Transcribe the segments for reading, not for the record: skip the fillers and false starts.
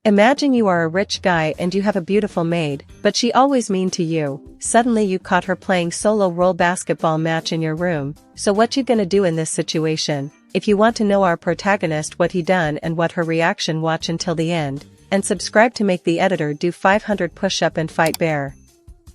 Imagine you are a rich guy and you have a beautiful maid, but she always mean to you. Suddenly you caught her playing solo role basketball match in your room, so what you gonna do in this situation? If you want to know our protagonist what he done and what her reaction, watch until the end, and subscribe to make the editor do 500 push-up and fight bear.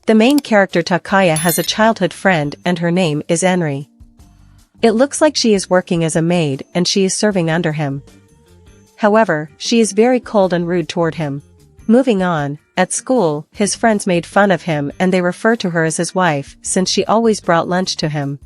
The main character Takaya has a childhood friend and her name is Enri. It looks like she is working as a maid and she is serving under him. However, she is very cold and rude toward him. Moving on, at school, his friends made fun of him and they refer to her as his wife since she always brought lunch to him.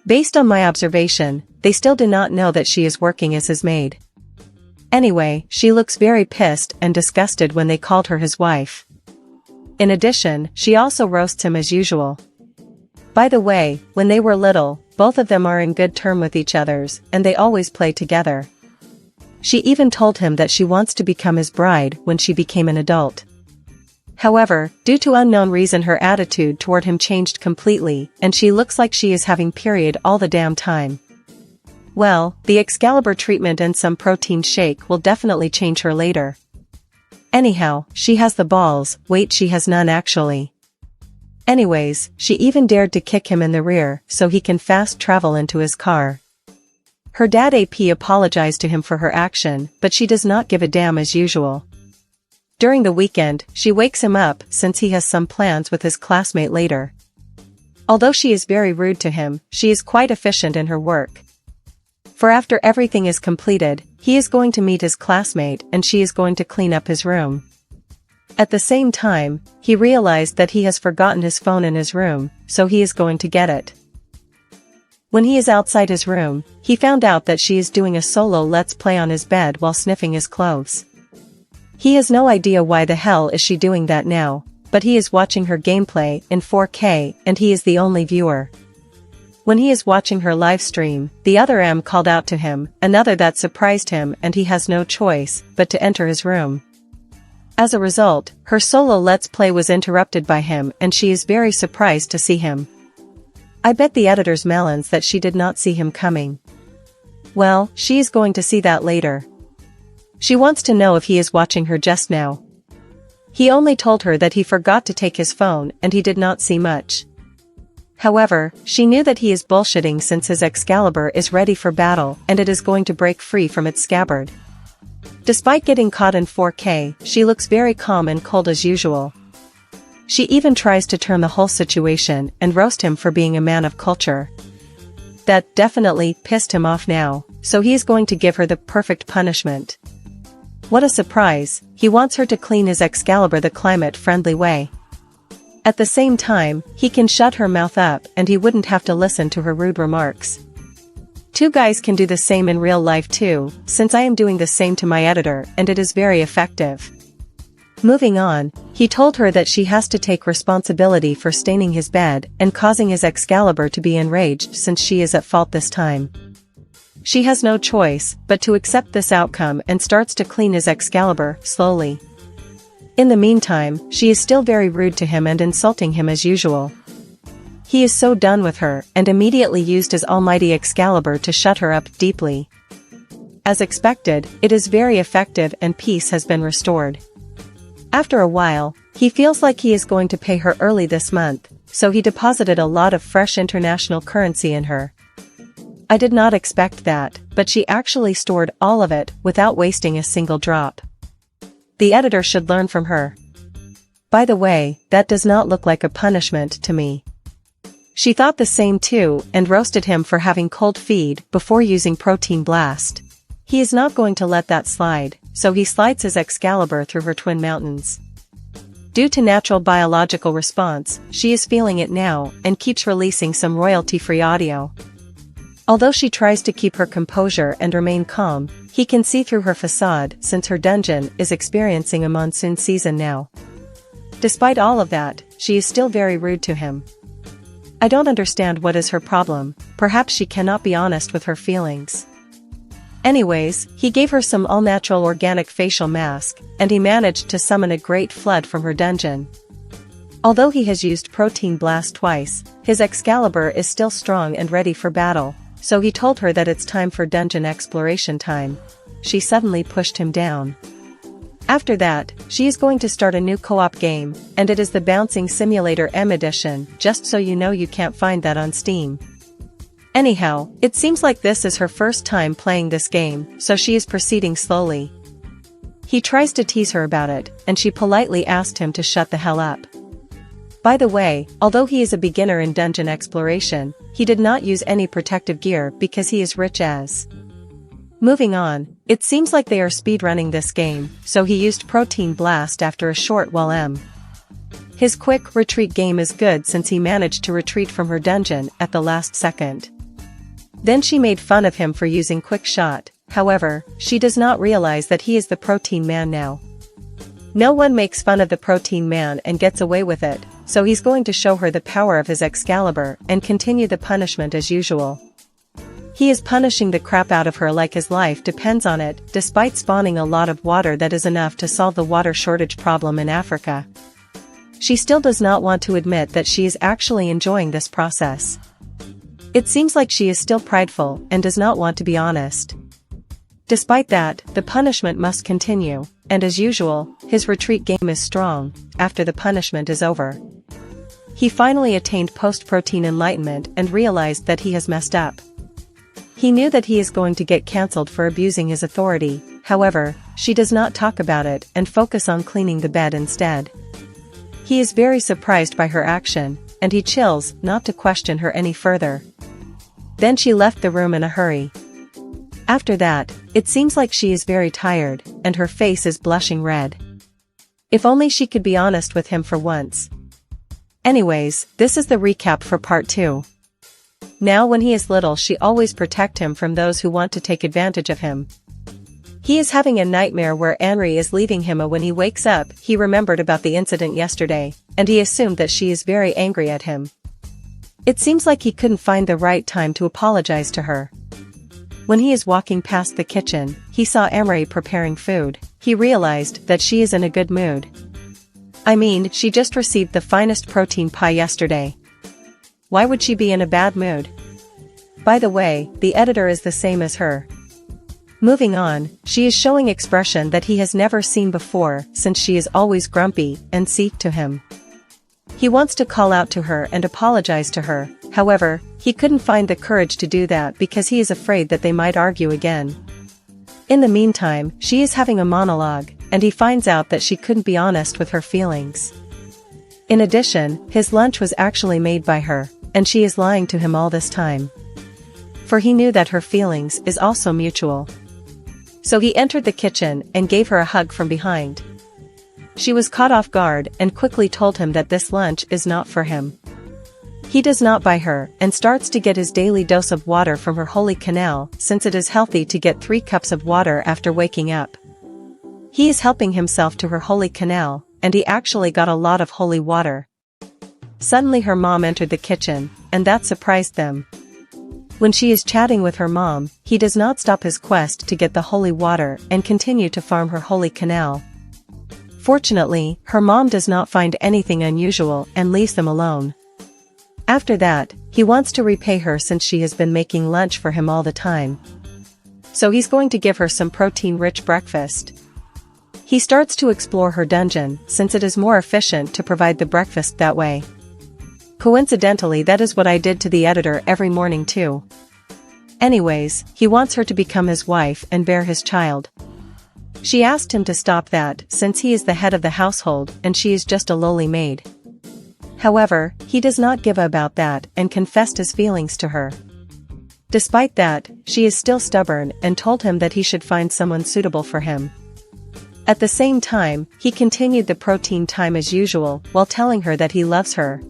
Based on my observation, they still do not know that she is working as his maid. Anyway, she looks very pissed and disgusted when they called her his wife. In addition, she also roasts him as usual. By the way, when they were little, both of them are in good term with each others and they always play together. She even told him that she wants to become his bride when she became an adult. However, due to unknown reason her attitude toward him changed completely and she looks like she is having period all the damn time. Well, the Excalibur treatment and some protein shake will definitely change her later. Anyhow, she has the balls, wait, she has none actually. Anyways, she even dared to kick him in the rear so he can fast travel into his car. Her dad AP apologized to him for her action, but she does not give a damn as usual. During the weekend, she wakes him up since he has some plans with his classmate later. Although she is very rude to him, she is quite efficient in her work. For after everything is completed, he is going to meet his classmate and she is going to clean up his room. At the same time, he realized that he has forgotten his phone in his room, so he is going to get it. When he is outside his room, he found out that she is doing a solo let's play on his bed while sniffing his clothes. He has no idea why the hell is she doing that now, but he is watching her gameplay in 4K and he is the only viewer. When he is watching her live stream, the other M called out to him, another that surprised him and he has no choice but to enter his room. As a result, her solo let's play was interrupted by him and she is very surprised to see him. I bet the editor's melons that she did not see him coming. Well, she is going to see that later. She wants to know if he is watching her just now. He only told her that he forgot to take his phone and he did not see much. However, she knew that he is bullshitting since his Excalibur is ready for battle and it is going to break free from its scabbard. Despite getting caught in 4K, she looks very calm and cold as usual. She even tries to turn the whole situation and roast him for being a man of culture. That definitely pissed him off now, so he is going to give her the perfect punishment. What a surprise, he wants her to clean his Excalibur the climate-friendly way. At the same time, he can shut her mouth up and he wouldn't have to listen to her rude remarks. Two guys can do the same in real life too, since I am doing the same to my editor and it is very effective. Moving on, he told her that she has to take responsibility for staining his bed and causing his Excalibur to be enraged since she is at fault this time. She has no choice but to accept this outcome and starts to clean his Excalibur slowly. In the meantime, she is still very rude to him and insulting him as usual. He is so done with her and immediately used his almighty Excalibur to shut her up deeply. As expected, it is very effective and peace has been restored. After a while, he feels like he is going to pay her early this month, so he deposited a lot of fresh international currency in her. I did not expect that, but she actually stored all of it without wasting a single drop. The editor should learn from her. By the way, that does not look like a punishment to me. She thought the same too and roasted him for having cold feet before using protein blast. He is not going to let that slide, so he slides his Excalibur through her twin mountains. Due to natural biological response, she is feeling it now and keeps releasing some royalty-free audio. Although she tries to keep her composure and remain calm, he can see through her facade since her dungeon is experiencing a monsoon season now. Despite all of that, she is still very rude to him. I don't understand what is her problem, perhaps she cannot be honest with her feelings. Anyways, he gave her some all-natural organic facial mask, and he managed to summon a great flood from her dungeon. Although he has used protein blast twice, his Excalibur is still strong and ready for battle, so he told her that it's time for dungeon exploration time. She suddenly pushed him down. After that, she is going to start a new co-op game, and it is the Bouncing Simulator M edition, just so you know you can't find that on Steam. Anyhow, it seems like this is her first time playing this game, so she is proceeding slowly. He tries to tease her about it, and she politely asked him to shut the hell up. By the way, although he is a beginner in dungeon exploration, he did not use any protective gear because he is rich as. Moving on, it seems like they are speedrunning this game, so he used Protein Blast after a short while M. His quick retreat game is good since he managed to retreat from her dungeon at the last second. Then she made fun of him for using Quick Shot, however, she does not realize that he is the Protein Man now. No one makes fun of the Protein Man and gets away with it, so he's going to show her the power of his Excalibur and continue the punishment as usual. He is punishing the crap out of her like his life depends on it, despite spawning a lot of water that is enough to solve the water shortage problem in Africa. She still does not want to admit that she is actually enjoying this process. It seems like she is still prideful and does not want to be honest. Despite that, the punishment must continue, and as usual, his retreat game is strong, after the punishment is over. He finally attained post-protein enlightenment and realized that he has messed up. He knew that he is going to get cancelled for abusing his authority, however, she does not talk about it and focus on cleaning the bed instead. He is very surprised by her action, and he chills not to question her any further. Then she left the room in a hurry. After that, it seems like she is very tired, and her face is blushing red. If only she could be honest with him for once. Anyways, this is the recap for part 2. Now when he is little she always protect him from those who want to take advantage of him. He is having a nightmare where Henri is leaving him. When he wakes up, he remembered about the incident yesterday, and he assumed that she is very angry at him. It seems like he couldn't find the right time to apologize to her. When he is walking past the kitchen, he saw Henri preparing food. He realized that she is in a good mood. I mean, she just received the finest protein pie yesterday. Why would she be in a bad mood? By the way, the editor is the same as her. Moving on, she is showing expression that he has never seen before since she is always grumpy and seek to him. He wants to call out to her and apologize to her, however, he couldn't find the courage to do that because he is afraid that they might argue again. In the meantime, she is having a monologue, and he finds out that she couldn't be honest with her feelings. In addition, his lunch was actually made by her, and she is lying to him all this time. For he knew that her feelings is also mutual. So he entered the kitchen and gave her a hug from behind. She was caught off guard and quickly told him that this lunch is not for him. He does not buy her and starts to get his daily dose of water from her holy canal since it is healthy to get 3 cups of water after waking up. He is helping himself to her holy canal, and he actually got a lot of holy water. Suddenly her mom entered the kitchen, and that surprised them. When she is chatting with her mom, he does not stop his quest to get the holy water and continue to farm her holy canal. Fortunately, her mom does not find anything unusual and leaves them alone. After that, he wants to repay her since she has been making lunch for him all the time. So he's going to give her some protein-rich breakfast. He starts to explore her dungeon since it is more efficient to provide the breakfast that way. Coincidentally, that is what I did to the editor every morning too. Anyways, he wants her to become his wife and bear his child. She asked him to stop that since he is the head of the household and she is just a lowly maid. However, he does not give about that and confessed his feelings to her. Despite that, she is still stubborn and told him that he should find someone suitable for him. At the same time, he continued the protein time as usual while telling her that he loves her.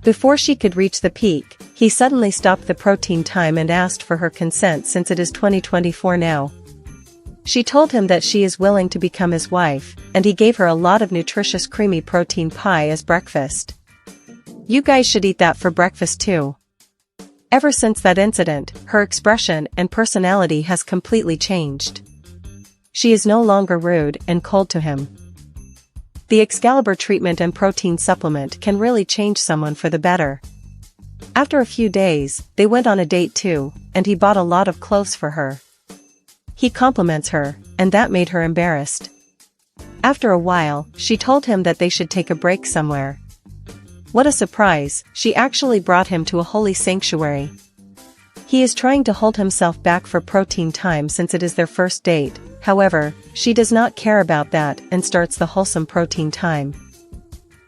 Before she could reach the peak, he suddenly stopped the protein time and asked for her consent since it is 2024 now. She told him that she is willing to become his wife, and he gave her a lot of nutritious creamy protein pie as breakfast. You guys should eat that for breakfast too. Ever since that incident, her expression and personality has completely changed. She is no longer rude and cold to him. The Excalibur treatment and protein supplement can really change someone for the better. After a few days, they went on a date too, and he bought a lot of clothes for her. He compliments her, and that made her embarrassed. After a while, she told him that they should take a break somewhere. What a surprise, she actually brought him to a holy sanctuary. He is trying to hold himself back for protein time since it is their first date, however, she does not care about that and starts the wholesome protein time.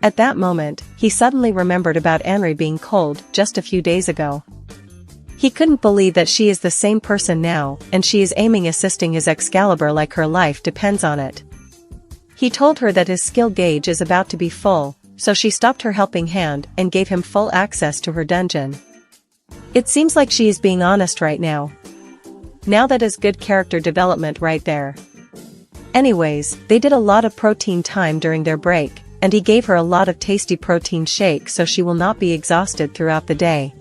At that moment, he suddenly remembered about Henri being cold just a few days ago. He couldn't believe that she is the same person now, and she is aiming assisting his Excalibur like her life depends on it. He told her that his skill gauge is about to be full, so she stopped her helping hand and gave him full access to her dungeon. It seems like she is being honest right now. Now that is good character development right there. Anyways, they did a lot of protein time during their break, and he gave her a lot of tasty protein shake so she will not be exhausted throughout the day.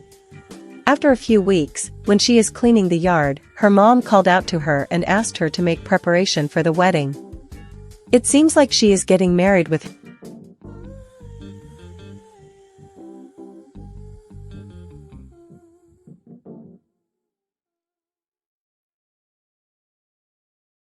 After a few weeks, when she is cleaning the yard, her mom called out to her and asked her to make preparation for the wedding. It seems like she is getting married with